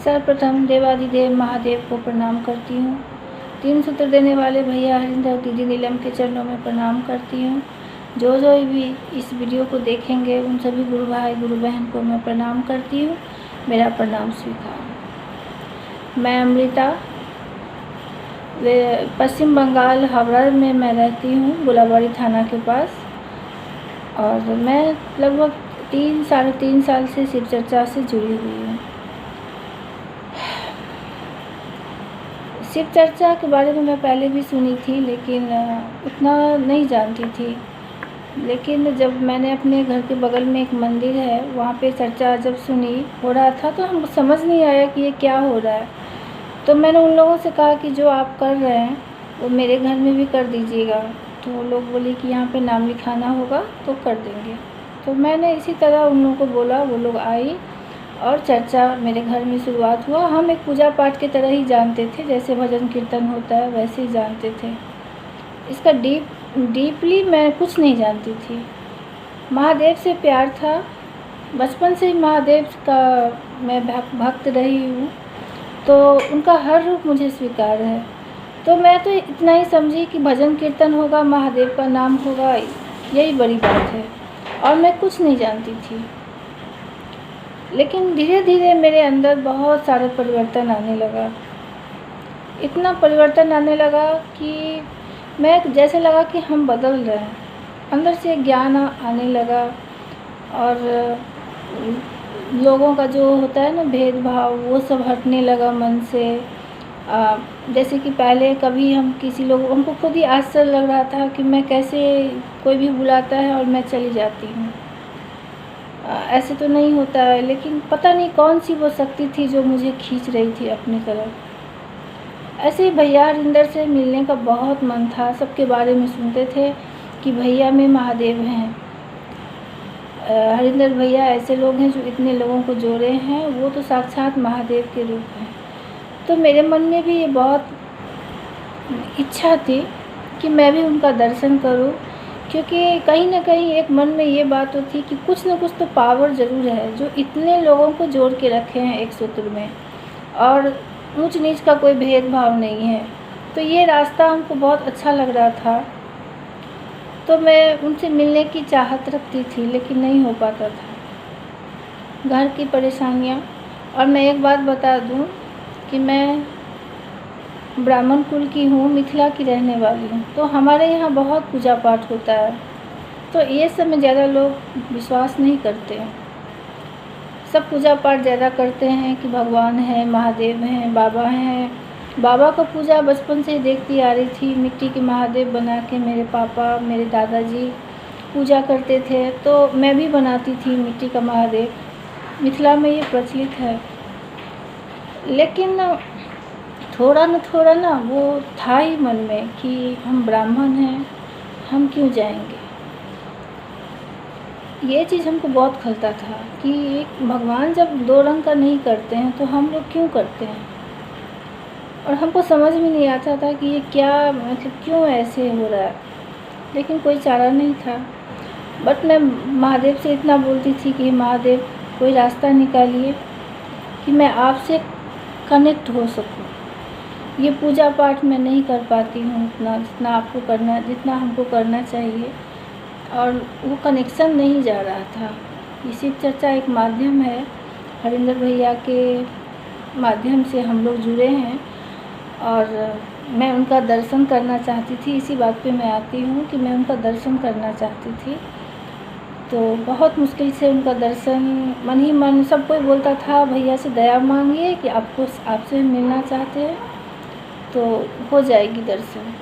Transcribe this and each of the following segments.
सर्वप्रथम देवाधिदेव महादेव को प्रणाम करती हूँ। 3 सूत्र देने वाले भैया हरिंदर, दीदी नीलम के चरणों में प्रणाम करती हूँ। जो भी इस वीडियो को देखेंगे उन सभी गुरु भाई गुरु बहन को मैं प्रणाम करती हूँ। मेरा प्रणाम स्वीकार। मैं अमृता, पश्चिम बंगाल हावड़ा में मैं रहती हूँ, गुलाबाड़ी थाना के पास। और मैं लगभग 3 साढ़े 3 साल से शिव चर्चा से जुड़ी हुई हूँ। शिव चर्चा के बारे में मैं पहले भी सुनी थी, लेकिन उतना नहीं जानती थी। लेकिन जब मैंने अपने घर के बगल में एक मंदिर है, वहाँ पे चर्चा जब सुनी हो रहा था तो हमको समझ नहीं आया कि ये क्या हो रहा है। तो मैंने उन लोगों से कहा कि जो आप कर रहे हैं वो मेरे घर में भी कर दीजिएगा। तो वो लोग बोले कि यहाँ पे नाम लिखाना होगा तो कर देंगे। तो मैंने इसी तरह उन लोगों को बोला, वो लोग आई और चर्चा मेरे घर में शुरुआत हुआ। हम एक पूजा पाठ की तरह ही जानते थे, जैसे भजन कीर्तन होता है वैसे ही जानते थे। इसका डीपली मैं कुछ नहीं जानती थी। महादेव से प्यार था, बचपन से ही महादेव का मैं भक्त रही हूँ, तो उनका हर रूप मुझे स्वीकार है। तो मैं तो इतना ही समझी कि भजन कीर्तन होगा, महादेव का नाम होगा, यही बड़ी बात है, और मैं कुछ नहीं जानती थी। लेकिन धीरे धीरे मेरे अंदर बहुत सारे परिवर्तन आने लगा। इतना परिवर्तन आने लगा कि मैं जैसे लगा कि हम बदल रहे हैं। अंदर से ज्ञान आने लगा, और लोगों का जो होता है ना भेदभाव, वो सब हटने लगा मन से। जैसे कि पहले कभी हम किसी लोग, हमको खुद ही आश्चर्य लग रहा था कि मैं कैसे, कोई भी बुलाता है और मैं चली जाती हूँ। ऐसे तो नहीं होता है, लेकिन पता नहीं कौन सी वो शक्ति थी जो मुझे खींच रही थी अपनी तरफ। ऐसे ही भैया हरिंदर से मिलने का बहुत मन था। सबके बारे में सुनते थे कि भैया में महादेव हैं। हरिंदर भैया ऐसे लोग हैं जो इतने लोगों को जोड़े हैं, वो तो साक्षात महादेव के रूप हैं। तो मेरे मन में भी ये बहुत इच्छा थी कि मैं भी उनका दर्शन करूं, क्योंकि कहीं ना कहीं एक मन में ये बात तो थी कि कुछ न कुछ तो पावर ज़रूर है जो इतने लोगों को जोड़ के रखे हैं एक सूत्र में, और ऊंच नीच का कोई भेदभाव नहीं है। तो ये रास्ता हमको बहुत अच्छा लग रहा था। तो मैं उनसे मिलने की चाहत रखती थी, लेकिन नहीं हो पाता था, घर की परेशानियाँ। और मैं एक बात बता दूं कि मैं ब्राह्मण कुल की हूँ, मिथिला की रहने वाली हूँ। तो हमारे यहाँ बहुत पूजा पाठ होता है, तो ये सब में ज़्यादा लोग विश्वास नहीं करते हैं। सब पूजा पाठ ज़्यादा करते हैं कि भगवान है, महादेव हैं, बाबा हैं। बाबा का पूजा बचपन से ही देखती आ रही थी। मिट्टी के महादेव बना के मेरे पापा, मेरे दादाजी पूजा करते थे, तो मैं भी बनाती थी मिट्टी का महादेव। मिथिला में ये प्रचलित है। लेकिन थोड़ा ना वो था ही मन में कि हम ब्राह्मण हैं, हम क्यों जाएंगे। ये चीज़ हमको बहुत खलता था कि भगवान जब 2 रंग का नहीं करते हैं तो हम लोग क्यों करते हैं। और हमको समझ में नहीं आता था कि ये क्या, मतलब क्यों ऐसे हो रहा है। लेकिन कोई चारा नहीं था। बट मैं महादेव से इतना बोलती थी कि महादेव कोई रास्ता निकालिए कि मैं आपसे कनेक्ट हो सकूं। ये पूजा पाठ मैं नहीं कर पाती हूँ उतना जितना आपको करना, जितना हमको करना चाहिए, और वो कनेक्शन नहीं जा रहा था। ये शिव चर्चा एक माध्यम है, हरिंदर भैया के माध्यम से हम लोग जुड़े हैं, और मैं उनका दर्शन करना चाहती थी। इसी बात पे मैं आती हूँ कि मैं उनका दर्शन करना चाहती थी। तो बहुत मुश्किल से उनका दर्शन, मन ही मन सब कोई बोलता था भैया से दया मांगिए कि आपसे मिलना चाहते हैं तो हो जाएगी दर्शन।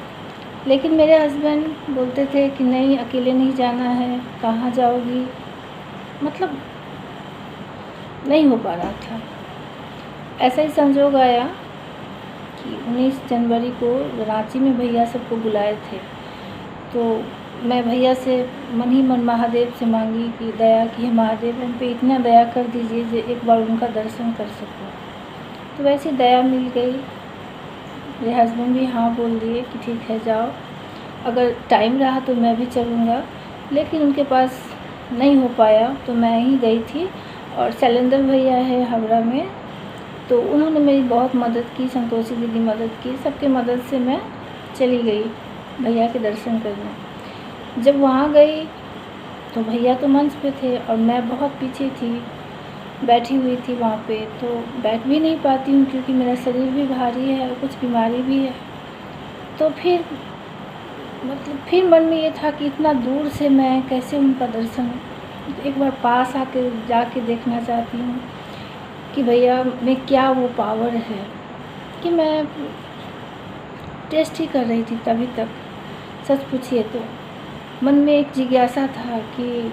लेकिन मेरे हस्बैंड बोलते थे कि नहीं, अकेले नहीं जाना है, कहाँ जाओगी, मतलब नहीं हो पा रहा था। ऐसा ही संजोग आया कि 19 जनवरी को रांची में भैया सबको बुलाए थे। तो मैं भैया से मन ही मन महादेव से मांगी कि दया की महादेव उन पे इतना दया कर दीजिए जो एक बार उनका दर्शन कर सकूं। तो वैसी दया मिल गई। मेरे हस्बैंड भी हाँ बोल दिए कि ठीक है जाओ, अगर टाइम रहा तो मैं भी चलूँगा। लेकिन उनके पास नहीं हो पाया तो मैं ही गई थी। और शैलेंद्र भैया है हावड़ा में, तो उन्होंने मेरी बहुत मदद की, संतोषी दीदी मदद की, सबके मदद से मैं चली गई भैया के दर्शन करने। जब वहाँ गई तो भैया तो मंच पे थे और मैं बहुत पीछे थी, बैठी हुई थी वहाँ पे। तो बैठ भी नहीं पाती हूँ क्योंकि मेरा शरीर भी भारी है और कुछ बीमारी भी है। तो फिर मन में ये था कि इतना दूर से मैं कैसे उनका दर्शन, एक बार पास आके जाके देखना चाहती हूँ कि भैया में क्या वो पावर है, कि मैं टेस्ट ही कर रही थी तभी तक। सच पूछिए तो मन में एक जिज्ञासा था कि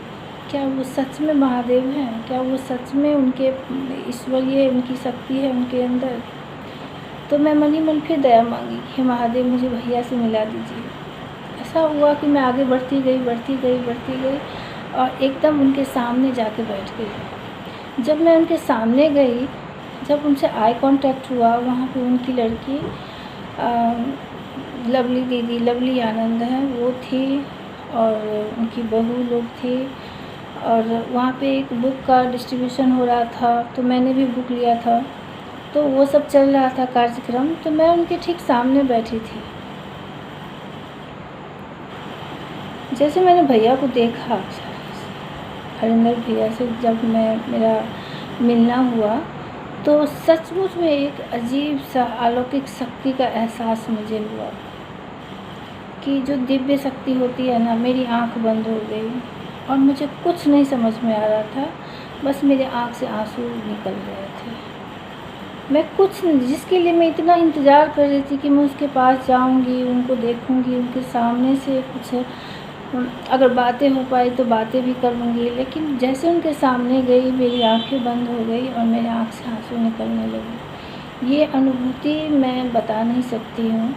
क्या वो सच में महादेव हैं, क्या वो सच में उनके ईश्वरीय उनकी शक्ति है उनके अंदर। तो मैं मन ही मन फिर दया मांगी कि महादेव मुझे भैया से मिला दीजिए। ऐसा हुआ कि मैं आगे बढ़ती गई और एकदम उनके सामने जाके बैठ गई। जब मैं उनके सामने गई, जब उनसे आई कांटेक्ट हुआ, वहाँ पे उनकी लड़की लवली दीदी, लवली आनंद है वो थी और उनकी बहू लोग थी। और वहाँ पे एक बुक का डिस्ट्रीब्यूशन हो रहा था तो मैंने भी बुक लिया था, तो वो सब चल रहा था कार्यक्रम। तो मैं उनके ठीक सामने बैठी थी। जैसे मैंने भैया को देखा, हरिंदर भैया से जब मेरा मिलना हुआ, तो सचमुच में एक अजीब सा अलौकिक शक्ति का एहसास मुझे हुआ कि जो दिव्य शक्ति होती है ना, मेरी आंख बंद हो गई और मुझे कुछ नहीं समझ में आ रहा था। बस मेरे आंख से आंसू निकल रहे थे। मैं कुछ, जिसके लिए मैं इतना इंतज़ार कर रही थी कि मैं उसके पास जाऊंगी, उनको देखूंगी, उनके सामने से कुछ अगर बातें हो पाई तो बातें भी करूंगी, लेकिन जैसे उनके सामने गई मेरी आंखें बंद हो गई और मेरे आंख से आंसू निकलने लगे। ये अनुभूति मैं बता नहीं सकती हूँ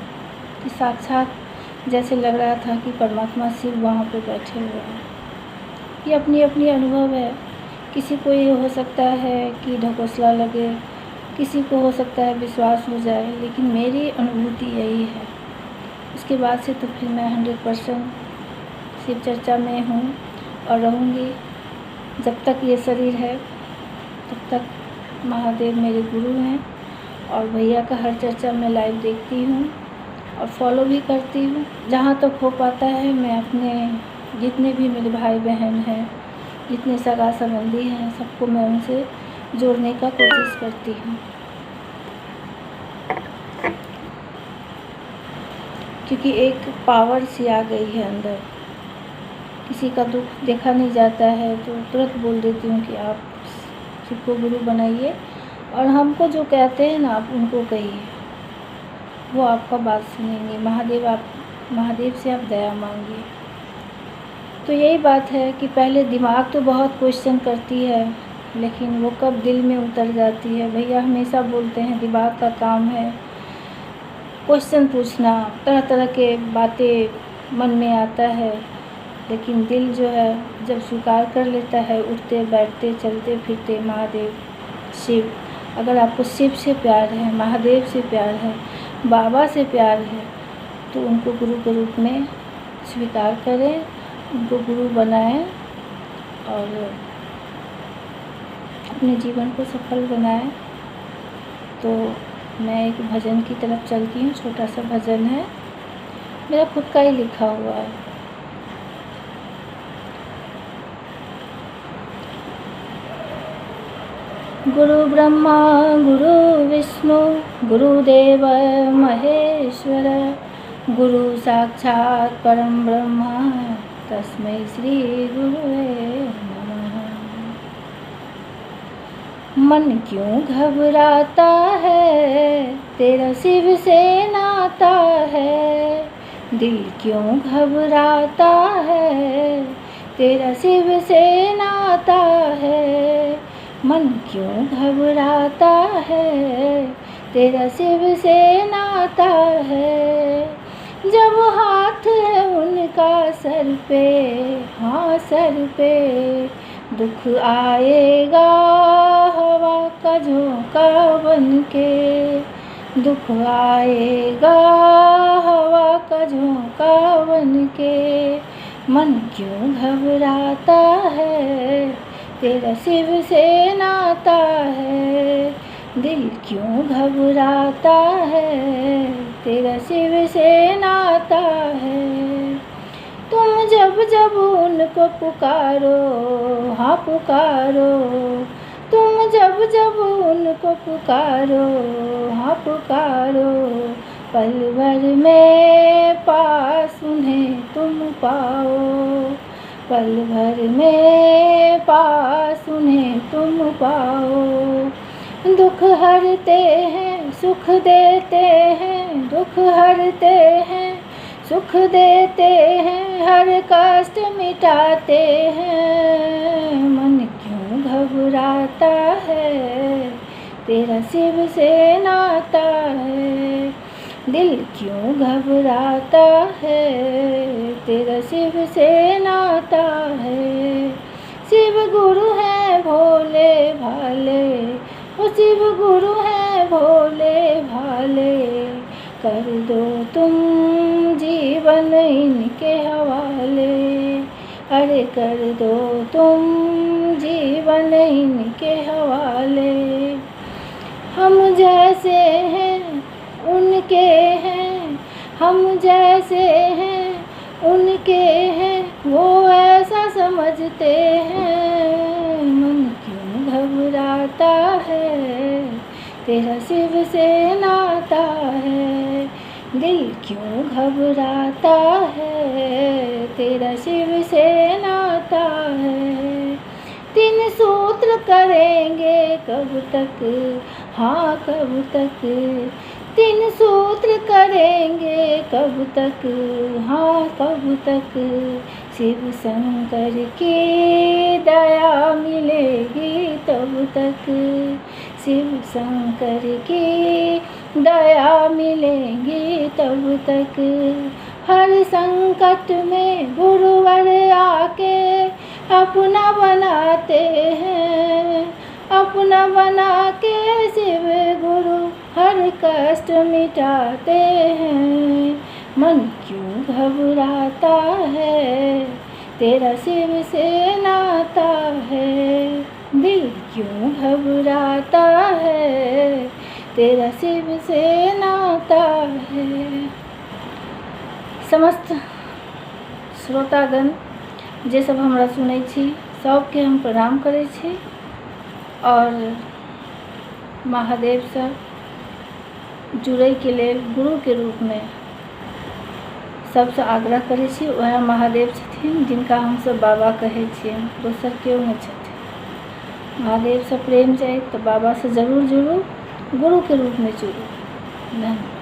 कि साक्षात जैसे लग रहा था कि परमात्मा शिव वहाँ पे बैठे हुए हैं। ये अपनी अपनी अनुभव है। किसी को ये हो सकता है कि ढकोसला लगे, किसी को हो सकता है विश्वास हो जाए, लेकिन मेरी अनुभूति यही है। उसके बाद से तो फिर मैं 100% शिव चर्चा में हूँ और रहूँगी। जब तक ये शरीर है तब तक महादेव मेरे गुरु हैं और भैया का हर चर्चा मैं लाइव देखती हूँ और फॉलो भी करती हूँ। जहाँ तक हो पाता है मैं अपने जितने भी मेरे भाई बहन हैं, जितने सगा संबंधी हैं, सबको मैं उनसे जोड़ने का कोशिश करती हूँ, क्योंकि एक पावर सी आ गई है अंदर। किसी का दुख देखा नहीं जाता है तो तुरंत बोल देती हूँ कि आप शिव को गुरु बनाइए और हमको जो कहते हैं ना आप उनको कहिए, वो आपका बात सुनेंगे। महादेव से आप दया मांगिए। तो यही बात है कि पहले दिमाग तो बहुत क्वेश्चन करती है, लेकिन वो कब दिल में उतर जाती है। भैया हमेशा बोलते हैं दिमाग का काम है क्वेश्चन पूछना, तरह तरह के बातें मन में आता है, लेकिन दिल जो है जब स्वीकार कर लेता है, उठते बैठते चलते फिरते महादेव शिव, अगर आपको शिव से प्यार है, महादेव से प्यार है, बाबा से प्यार है, तो उनको गुरु के रूप में स्वीकार करें, उनको गुरु बनाएं और अपने जीवन को सफल बनाएं। तो मैं एक भजन की तरफ चलती हूँ। छोटा सा भजन है, मेरा खुद का ही लिखा हुआ है। गुरु ब्रह्मा गुरु विष्णु गुरुदेव महेश्वर, गुरु साक्षात परम ब्रह्मा तस्मै श्री गुरुवे नमः। मन क्यों घबराता है, तेरा शिव से नाता है। दिल क्यों घबराता है, तेरा शिव से नाता है। मन क्यों घबराता है, तेरा शिव से नाता है। जब हाथ है उनका सर पे, हाँ सर पे, दुख आएगा हवा का झोंका बनके। दुख आएगा हवा का झोंका बनके। मन क्यों घबराता है, तेरा शिव से नाता है। दिल क्यों घबराता है, तेरा शिव से नाता है। तुम जब जब उनको पुकारो, हाँ पुकारो, तुम जब जब उनको पुकारो, हाँ पुकारो, पल भर में पास उन्हें तुम पाओ, पल भर में पास उन्हें तुम पाओ। दुख हरते हैं सुख देते हैं, दुख हरते हैं सुख देते हैं, हर कष्ट मिटाते हैं। मन क्यों घबराता है, तेरा शिव से नाता है। दिल क्यों घबराता है, तेरा शिव से नाता है। शिव गुरु है भोले भाले, वो शिव गुरु है भोले भाले। कर दो तुम जीवन इनके हवाले, अरे कर दो तुम जीवन इनके हवाले। हम जैसे हैं उनके हैं, हम जैसे हैं उनके हैं, वो ऐसा समझते हैं। मन क्यों घबराता है, तेरा शिव से नाता है। दिल क्यों घबराता है, तेरा शिव से नाता है। 3 सूत्र करेंगे कब तक, हाँ कब तक, 3 सूत्र करेंगे कब तक, हाँ कब तक। शिव शंकर की दया मिलेगी तब तक, शिव शंकर की दया मिलेगी तब तक। हर संकट में गुरुवर आके अपना बनाते हैं, अपना बना के शिव गुरु हर कष्ट मिटाते हैं। मन क्यों घबराता है, तेरा शिव से नाता है। दिल क्यों घबराता है, तेरा शिव से नाता है। समस्त श्रोतागण जे सब हमरा सुनै छी, सबके हम प्रणाम करै छी और महादेव से जुड़ै के लेल गुरु के रूप में सबसे आग्रह करै छी। वह महादेव छथिन जिनका हम सब बाबा कहै छियै, दोसर केओ नहीं छथिन। महादेव से प्रेम चाही तो बाबा से जरूर जुड़ू, गुरु के रूप में जुड़ू। धन्यवाद।